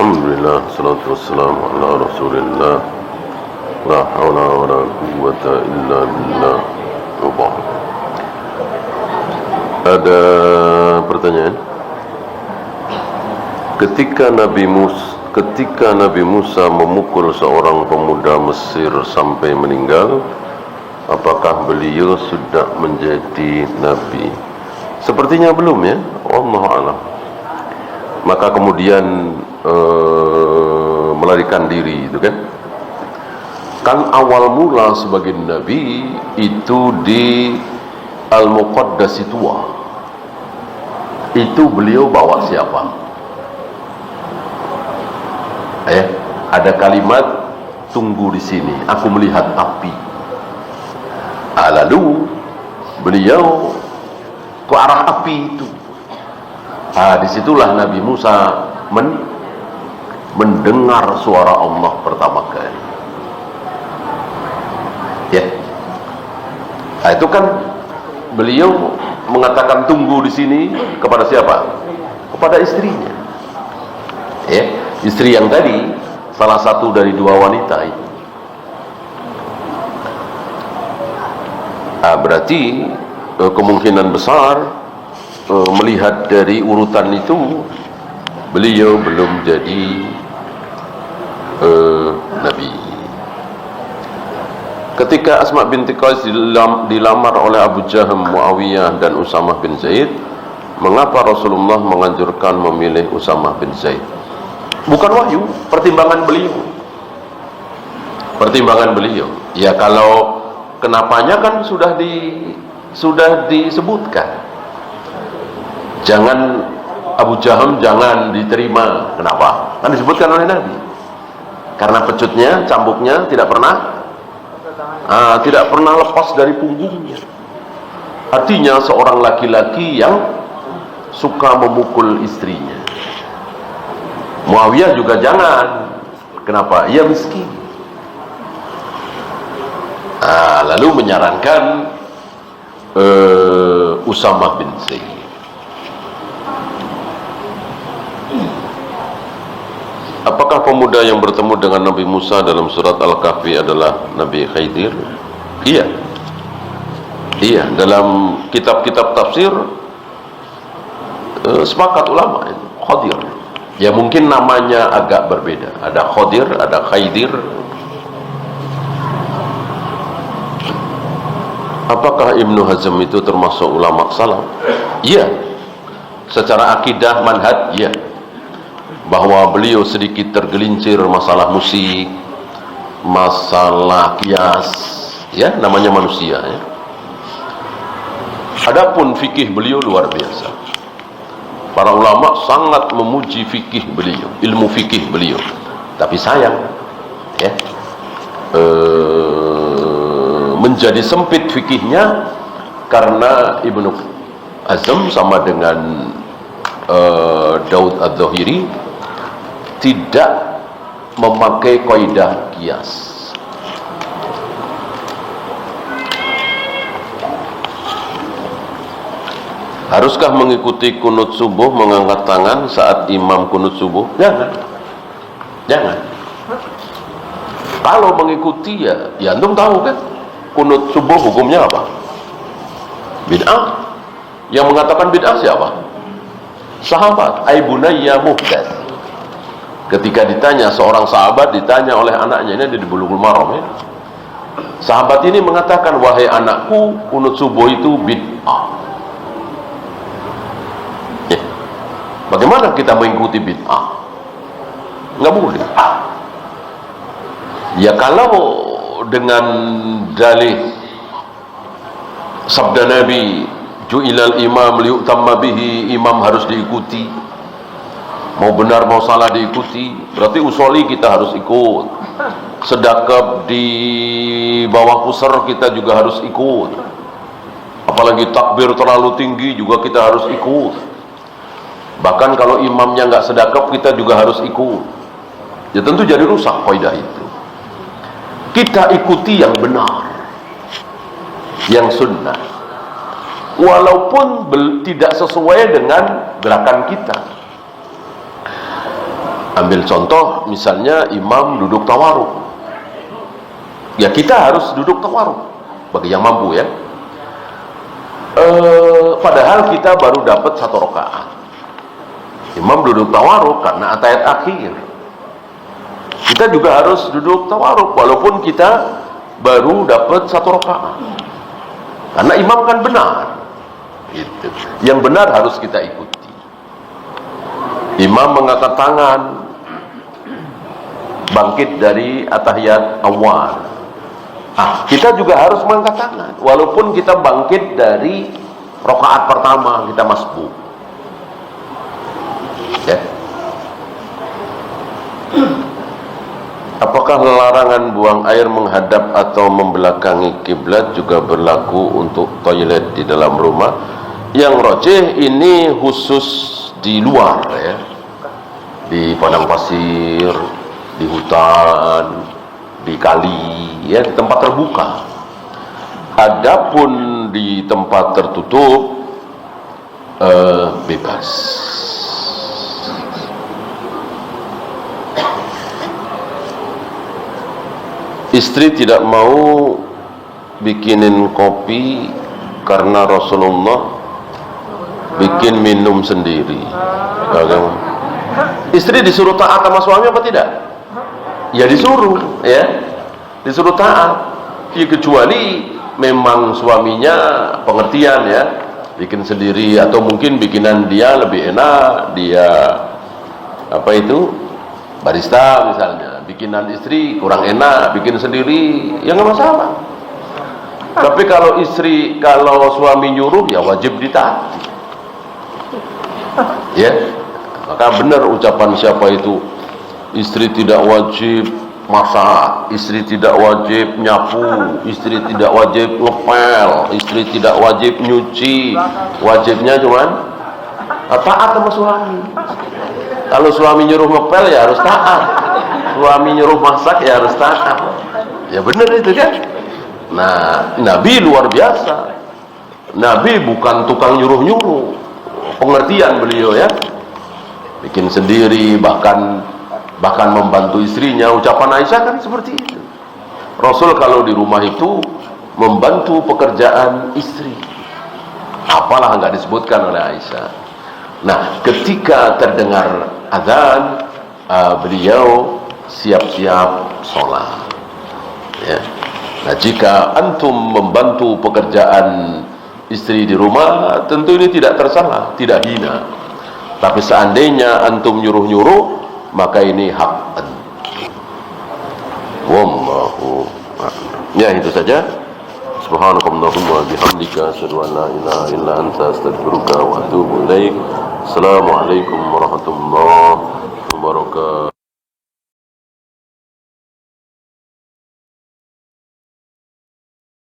Alhamdulillah, salatu wassalamu ala rasulillah. La hawla wa la quwwata illa billah. Ada pertanyaan? Ketika Nabi Musa memukul seorang pemuda Mesir sampai meninggal, apakah beliau sudah menjadi nabi? Sepertinya belum, ya. Wallahu a'lam. Maka kemudian melarikan diri, itu kan awal mula sebagai nabi itu di Al-Muqaddasi Tua. Itu beliau bawa siapa? Ada kalimat, tunggu di sini, aku melihat api. Lalu beliau ke arah api itu. Disitulah Nabi Musa mendengar suara Allah pertama kali. Itu kan beliau mengatakan tunggu di sini kepada siapa? Kepada istrinya. Istri yang tadi salah satu dari dua wanita itu. Berarti kemungkinan besar melihat dari urutan itu beliau belum jadi nabi. Ketika Asma binti Qais dilamar oleh Abu Jaham, Muawiyah dan Usamah bin Zaid, mengapa Rasulullah menganjurkan memilih Usamah bin Zaid? Bukan wahyu, pertimbangan beliau. Ya, kalau kenapanya kan sudah disebutkan. Jangan Abu Jaham jangan diterima. Kenapa? Kan disebutkan oleh Nabi. Karena pecutnya, cambuknya tidak pernah lepas dari punggungnya. Artinya seorang laki-laki yang suka memukul istrinya. Muawiyah juga jangan. Kenapa? Ia miskin. Lalu menyarankan Usamah bin Zaid. Apakah pemuda yang bertemu dengan Nabi Musa dalam surat Al-Kahfi adalah Nabi Khidir? Iya. Dalam kitab-kitab tafsir sepakat ulama itu Khidir. Ya, mungkin namanya agak berbeda. Ada Khidir, ada Khidir. Apakah Ibnu Hazm itu termasuk ulama salaf? Iya. Secara akidah manhaj, iya. Bahwa beliau sedikit tergelincir masalah musik, masalah kias, ya, namanya manusia, ya. Adapun fikih beliau luar biasa. Para ulama sangat memuji fikih beliau, ilmu fikih beliau. Tapi sayang, ya, menjadi sempit fikihnya karena Ibnu Hazm sama dengan Daud Az-Zahiri tidak memakai kaidah qiyas. Haruskah mengikuti kunut subuh mengangkat tangan saat imam kunut subuh? Jangan. Kalau mengikuti ya antum tahu kan kunut subuh hukumnya apa? Bid'ah. Yang mengatakan bid'ah siapa? Sahabat. Ai bunayya muhdath. Ketika ditanya, seorang sahabat ditanya oleh anaknya, ini di Bulughul Maram, ya. Sahabat ini mengatakan, wahai anakku, kunut subuh itu bid'ah. Bagaimana kita mengikuti bid'ah? Nggak boleh. Ya, kalau dengan dalih sabda Nabi, ju'ilal imam liyutamma bihi, imam harus diikuti. Mau benar mau salah diikuti. Berarti usoli kita harus ikut. Sedekap di bawah pusar kita juga harus ikut. Apalagi takbir terlalu tinggi juga kita harus ikut. Bahkan kalau imamnya nggak sedekap kita juga harus ikut. Ya tentu jadi rusak kaidah itu. Kita ikuti yang benar, yang sunnah, walaupun tidak sesuai dengan gerakan kita. Ambil contoh misalnya imam duduk tawaruk, ya kita harus duduk tawaruk bagi yang mampu ya. Padahal kita baru dapat 1 rakaat, imam duduk tawaruk karena atayat akhir, kita juga harus duduk tawaruk walaupun kita baru dapat 1 rakaat, karena imam kan benar gitu. Yang benar harus kita ikuti. Imam mengangkat tangan bangkit dari atahiyat awal, kita juga harus mengangkat tangan walaupun kita bangkit dari rakaat pertama, kita masbuk ya. Apakah larangan buang air menghadap atau membelakangi kiblat juga berlaku untuk toilet di dalam rumah? Yang rajih ini khusus di luar ya, di padang pasir, di hutan, di kali ya, di tempat terbuka. Adapun di tempat tertutup bebas. Istri tidak mau bikinin kopi karena Rasulullah bikin minum sendiri. Bagaimana? Istri disuruh taat sama suami apa tidak? Ya disuruh ya, disuruh taat ya, kecuali memang suaminya pengertian ya, bikin sendiri atau mungkin bikinan dia lebih enak, dia apa itu barista misalnya, bikinan istri kurang enak, bikin sendiri ya nggak masalah. Tapi kalau suami nyuruh ya wajib ditaati ya. Maka benar ucapan siapa itu, istri tidak wajib masak, istri tidak wajib nyapu, istri tidak wajib ngepel, istri tidak wajib nyuci, wajibnya cuman taat sama suami. Kalau suami nyuruh ngepel ya harus taat, suami nyuruh masak ya harus taat. Ya benar itu kan. Nah, Nabi luar biasa, Nabi bukan tukang nyuruh-nyuruh, pengertian beliau ya, bikin sendiri, bahkan membantu istrinya. Ucapan Aisyah kan seperti itu, Rasul kalau di rumah itu membantu pekerjaan istri, apalah nggak disebutkan oleh Aisyah. Nah, ketika terdengar azan, beliau siap-siap sholat ya. Nah, jika antum membantu pekerjaan istri di rumah, tentu ini tidak tersalah, tidak hina. Tapi seandainya antum nyuruh-nyuruh, maka ini hak antum. Wallahu a'lam. Ya, itu saja. Subhanakallahumma bihamdika asyhadu an la ilaha illa anta astaghfiruka wa atubu ilaik. Assalamualaikum warahmatullahi wabarakatuh.